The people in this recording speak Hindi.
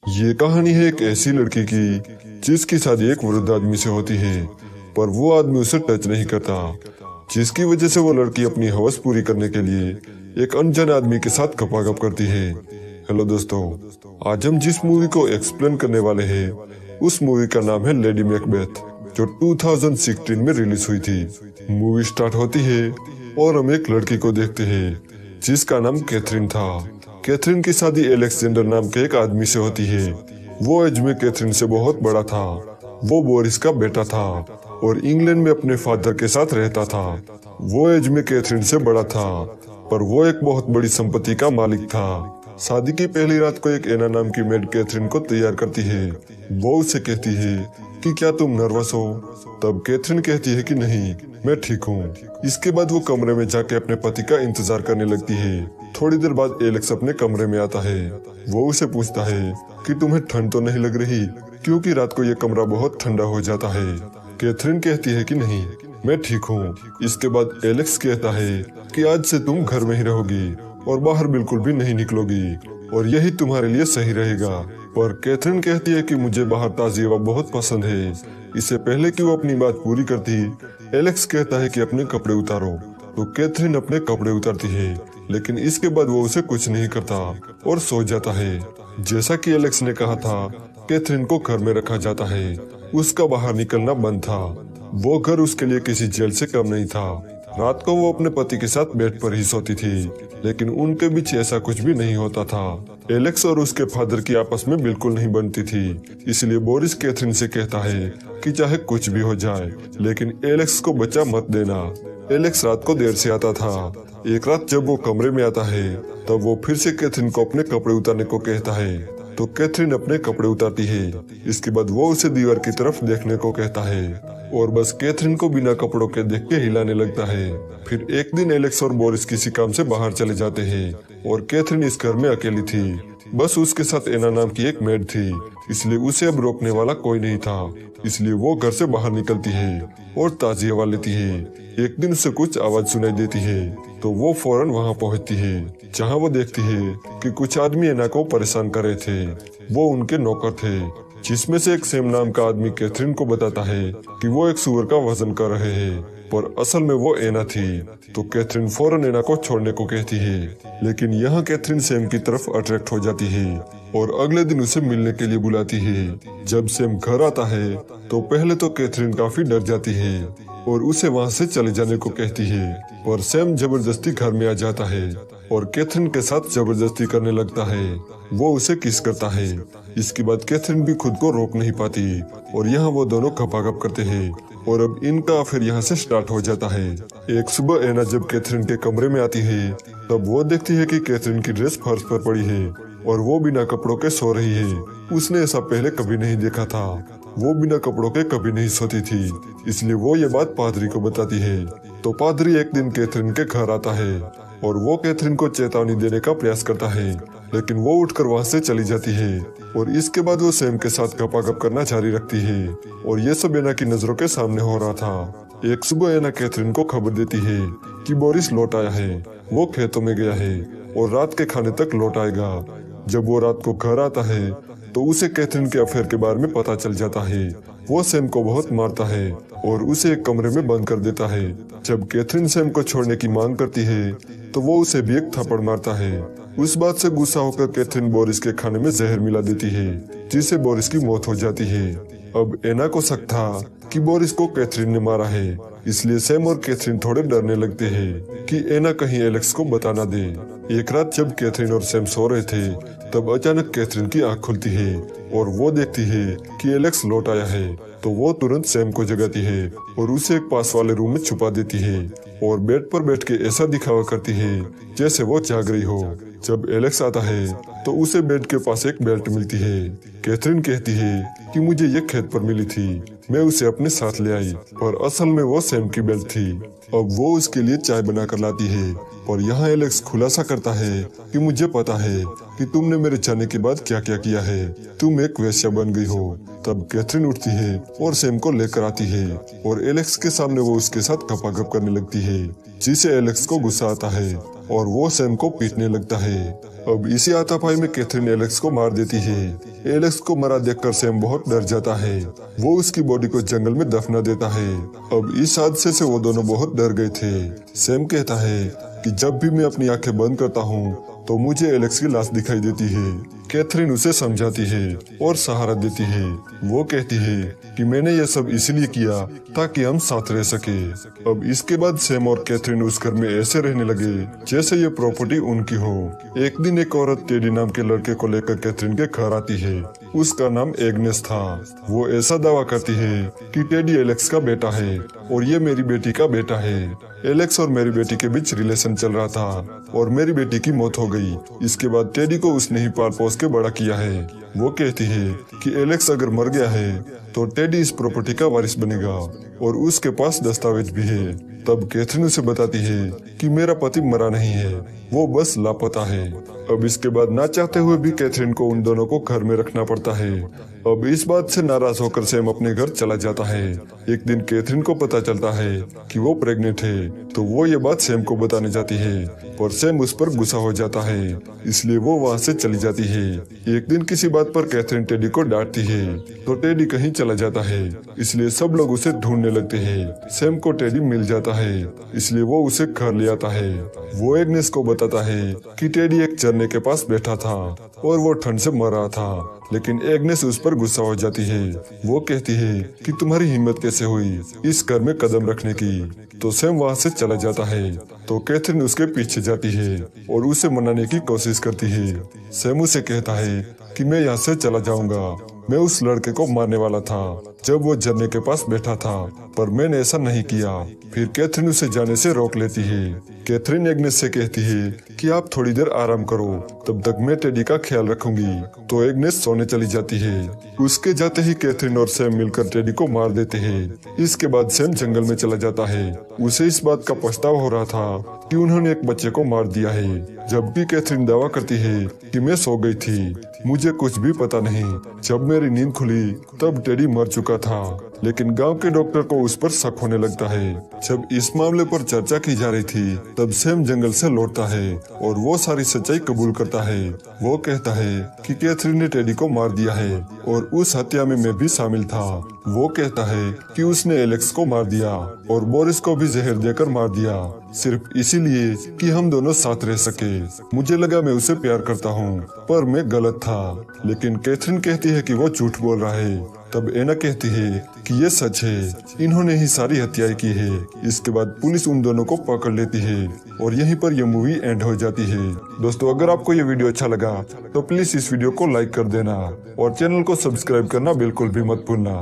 ये कहानी है एक ऐसी लड़की की जिसकी शादी एक वृद्ध आदमी से होती है, पर वो आदमी उसे टच नहीं करता, जिसकी वजह से वो लड़की अपनी हवस पूरी करने के लिए एक अनजान आदमी के साथ गपागप करती है। हेलो दोस्तों, आज हम जिस मूवी को एक्सप्लेन करने वाले हैं उस मूवी का नाम है लेडी मैकबेथ, जो 2016 में रिलीज हुई थी। मूवी स्टार्ट होती है और हम एक लड़की को देखते हैं जिसका नाम कैथरीन था। कैथरीन की शादी एलेक्जेंडर नाम के एक आदमी से होती है। वो एज में कैथरीन से बहुत बड़ा था। वो बोरिस का बेटा था और इंग्लैंड में अपने फादर के साथ रहता था। वो एज में कैथरीन से बड़ा था, पर वो एक बहुत बड़ी संपत्ति का मालिक था। शादी की पहली रात को एक एना नाम की मेड कैथरीन को तैयार करती है। वो उसे कहती है कि क्या तुम नर्वस हो? तब कैथरीन कहती है कि नहीं, मैं ठीक हूँ। इसके बाद वो कमरे में जाके अपने पति का इंतजार करने लगती है। थोड़ी देर बाद एलेक्स अपने कमरे में आता है। वो उसे पूछता है कि तुम्हें ठंड तो नहीं लग रही, क्योंकि रात को ये कमरा बहुत ठंडा हो जाता है। कैथरीन कहती है कि नहीं, मैं ठीक हूँ। इसके बाद एलेक्स कहता है कि आज से तुम घर में ही रहोगी और बाहर बिल्कुल भी नहीं निकलोगी और यही तुम्हारे लिए सही रहेगा। पर कैथरीन कहती है कि मुझे बाहर ताजी हवा बहुत पसंद है। इससे पहले कि वो अपनी बात पूरी करती, एलेक्स कहता है कि अपने कपड़े उतारो। तो कैथरीन अपने कपड़े उतारती है, लेकिन इसके बाद वो उसे कुछ नहीं करता और सो जाता है। जैसा कि एलेक्स ने कहा था, कैथरीन को घर में रखा जाता है। उसका बाहर निकलना बंद था। वो घर उसके लिए किसी जेल से कम नहीं था। रात को वो अपने पति के साथ बेड पर ही सोती थी, लेकिन उनके बीच ऐसा कुछ भी नहीं होता था। एलेक्स और उसके फादर की आपस में बिल्कुल नहीं बनती थी। इसलिए बोरिस कैथरीन से कहता है कि चाहे कुछ भी हो जाए, लेकिन एलेक्स को बचा मत देना। एलेक्स रात को देर से आता था। एक रात जब वो कमरे में आता है, तब वो फिर से कैथरीन को अपने कपड़े उतारने को कहता है। तो कैथरीन अपने कपड़े उतारती है। इसके बाद वो उसे दीवार की तरफ देखने को कहता है और बस कैथरीन को बिना कपड़ों के देख के हिलाने लगता है। फिर एक दिन एलेक्स और बोरिस किसी काम से बाहर चले जाते हैं और कैथरीन इस घर में अकेली थी। बस उसके साथ एना नाम की एक मेड थी, इसलिए उसे अब रोकने वाला कोई नहीं था। इसलिए वो घर से बाहर निकलती है और ताजी हवा लेती है। एक दिन उसे कुछ आवाज सुनाई देती है, तो वो फौरन वहां पहुंचती है, जहां वो देखती है कि कुछ आदमी एना को परेशान कर रहे थे। वो उनके नौकर थे, जिसमें से एक सैम नाम का आदमी कैथरीन को बताता है कि वो एक सुअर का वजन कर रहे हैं, पर असल में वो एना थी। तो कैथरीन फौरन एना को छोड़ने को कहती है, लेकिन यहाँ कैथरीन सैम की तरफ अट्रैक्ट हो जाती है और अगले दिन उसे मिलने के लिए बुलाती है। जब सैम घर आता है तो पहले तो कैथरीन काफी डर जाती है और उसे वहाँ से चले जाने को कहती है, पर सैम जबरदस्ती घर में आ जाता है और कैथरीन के साथ जबरदस्ती करने लगता है। वो उसे किस करता है। इसके बाद कैथरीन भी खुद को रोक नहीं पाती और यहाँ वो दोनों गपागप करते हैं और अब इनका फिर यहाँ से स्टार्ट हो जाता है। एक सुबह एना जब कैथरीन के कमरे में आती है, तब वो देखती है कि कैथरीन की ड्रेस फर्श पर पड़ी है और वो बिना कपड़ों के सो रही है। उसने ऐसा पहले कभी नहीं देखा था। वो बिना कपड़ों के कभी नहीं सोती थी, इसलिए वो ये बात पादरी को बताती है। तो पादरी एक दिन कैथरीन के घर आता है और वो कैथरीन को चेतावनी देने का प्रयास करता है, लेकिन वो उठकर वहाँ से चली जाती है और इसके बाद वो सैम के साथ गपागप करना जारी रखती है और ये सब एना की नजरों के सामने हो रहा था। एक सुबह एना कैथरीन को खबर देती है कि बोरिस लौट आया है। वो खेतों में गया है और रात के खाने तक लौट आएगा। जब वो रात को घर आता है तो उसे कैथरीन के अफेयर के बारे में पता चल जाता है। वो सैम को बहुत मारता है और उसे एक कमरे में बंद कर देता है। जब कैथरीन सैम को छोड़ने की मांग करती है तो वो उसे भी एक थप्पड़ मारता है। उस बात से गुस्सा होकर कैथरीन बोरिस के खाने में जहर मिला देती है, जिससे बोरिस की मौत हो जाती है। अब एना को शक था कि बोरिस को कैथरीन ने मारा है, इसलिए सैम और कैथरीन थोड़े डरने लगते हैं कि एना कहीं एलेक्स को बता ना दे। एक रात जब कैथरीन और सैम सो रहे थे, तब अचानक कैथरीन की आंख खुलती है और वो देखती है कि एलेक्स लौट आया है। तो वो तुरंत सैम को जगाती है और उसे एक पास वाले रूम में छुपा देती है और बेड पर बैठ के ऐसा दिखावा करती है जैसे वो जाग रही हो। जब एलेक्स आता है तो उसे बेड के पास एक बेल्ट मिलती है। कैथरीन कहती है कि मुझे ये खेत पर मिली थी, मैं उसे अपने साथ ले आई, पर असल में वो सैम की बेल्ट थी। अब वो उसके लिए चाय बना कर लाती है और यहाँ एलेक्स खुलासा करता है कि मुझे पता है कि तुमने मेरे जाने के बाद क्या क्या किया है, तुम एक वेश्या बन गई हो। तब कैथरीन उठती है और सैम को लेकर आती है और एलेक्स के सामने वो उसके साथ गपागप करने लगती है, जिसे एलेक्स को गुस्सा आता है और वो सैम को पीटने लगता है। अब इसी हाथापाई में कैथरीन एलेक्स को मार देती है। एलेक्स को मरा देखकर सैम बहुत डर जाता है। वो उसकी बॉडी को जंगल में दफना देता है। अब इस हादसे से वो दोनों बहुत डर गए थे। सैम कहता है कि जब भी मैं अपनी आंखें बंद करता हूँ तो मुझे एलेक्स की लाश दिखाई देती है। कैथरीन उसे समझाती है और सहारा देती है। वो कहती है कि मैंने ये सब इसलिए किया ताकि हम साथ रह सके। अब इसके बाद सैम और कैथरीन उस घर में ऐसे रहने लगे जैसे ये प्रॉपर्टी उनकी हो। एक दिन एक औरत टेडी नाम के लड़के को लेकर कैथरीन के घर आती है। उसका नाम एग्नेस था। वो ऐसा दावा करती है कि टेडी एलेक्स का बेटा है और ये मेरी बेटी का बेटा है। एलेक्स और मेरी बेटी के बीच रिलेशन चल रहा था और मेरी बेटी की मौत हो गई। इसके बाद टेडी को उसने ही पाल पोस के बड़ा किया है। वो कहती है कि एलेक्स अगर मर गया है तो टेडी इस प्रॉपर्टी का वारिस बनेगा और उसके पास दस्तावेज भी है। तब कैथरीन उसे बताती है कि मेरा पति मरा नहीं है, वो बस लापता है। अब इसके बाद ना चाहते हुए भी कैथरीन को उन दोनों को घर में रखना पड़ता है। अब इस बात से नाराज होकर सैम अपने घर चला जाता है। एक दिन कैथरीन को पता चलता है कि वो प्रेग्नेंट है, तो वो ये बात सैम को बताने जाती है, पर सैम उस पर गुस्सा हो जाता है, इसलिए वो वहाँ से चली जाती है। एक दिन किसी बात पर कैथरीन टेडी को डांटती है, तो टेडी कहीं चला जाता है, इसलिए सब लोग उसे ढूंढने लगते हैं। सैम को टेडी मिल जाता है, इसलिए वो उसे घर ले आता है। वो एग्नेस को बताता है कि टेडी एक झरने के पास बैठा था और वो ठंड से मर रहा था, लेकिन एग्नेस उस पर गुस्सा हो जाती है। वो कहती है कि तुम्हारी हिम्मत कैसे हुई इस घर में कदम रखने की। तो सैम वहाँ से चला जाता है, तो कैथरीन उसके पीछे जाती है और उसे मनाने की कोशिश करती है। सैम उसे कहता है कि मैं यहाँ से चला जाऊंगा, मैं उस लड़के को मारने वाला था जब वो झरने के पास बैठा था, पर मैंने ऐसा नहीं किया। फिर कैथरीन उसे जाने से रोक लेती है। कैथरीन एग्नेस से कहती है कि आप थोड़ी देर आराम करो, तब तक मैं टेडी का ख्याल रखूंगी। तो एग्नेस सोने चली जाती है। उसके जाते ही कैथरीन और सैम मिलकर टेडी को मार देते हैं। इसके बाद सैम जंगल में चला जाता है। उसे इस बात का पछतावा हो रहा था कि उन्होंने एक बच्चे को मार दिया है। जब भी कैथरीन दावा करती है कि मैं सो गई थी, मुझे कुछ भी पता नहीं, जब मेरी नींद खुली तब टेडी मर चुका था। लेकिन गांव के डॉक्टर को उस पर शक होने लगता है। जब इस मामले पर चर्चा की जा रही थी, तब सैम जंगल से लौटता है और वो सारी सच्चाई कबूल करता है। वो कहता है कि कैथरीन ने टेडी को मार दिया है और उस हत्या में मैं भी शामिल था। वो कहता है कि उसने एलेक्स को मार दिया और बोरिस को भी जहर देकर मार दिया, सिर्फ इसीलिए कि हम दोनों साथ रह सके। मुझे लगा मैं उसे प्यार करता हूँ, पर मैं गलत था। लेकिन कैथरीन कहती है कि वो झूठ बोल रहा है। तब एना कहती है कि ये सच है, इन्होंने ही सारी हत्याएं की है। इसके बाद पुलिस उन दोनों को पकड़ लेती है और यहीं पर यह मूवी एंड हो जाती है। दोस्तों, अगर आपको ये वीडियो अच्छा लगा तो प्लीज इस वीडियो को लाइक कर देना और चैनल को सब्सक्राइब करना बिल्कुल भी मत भूलना।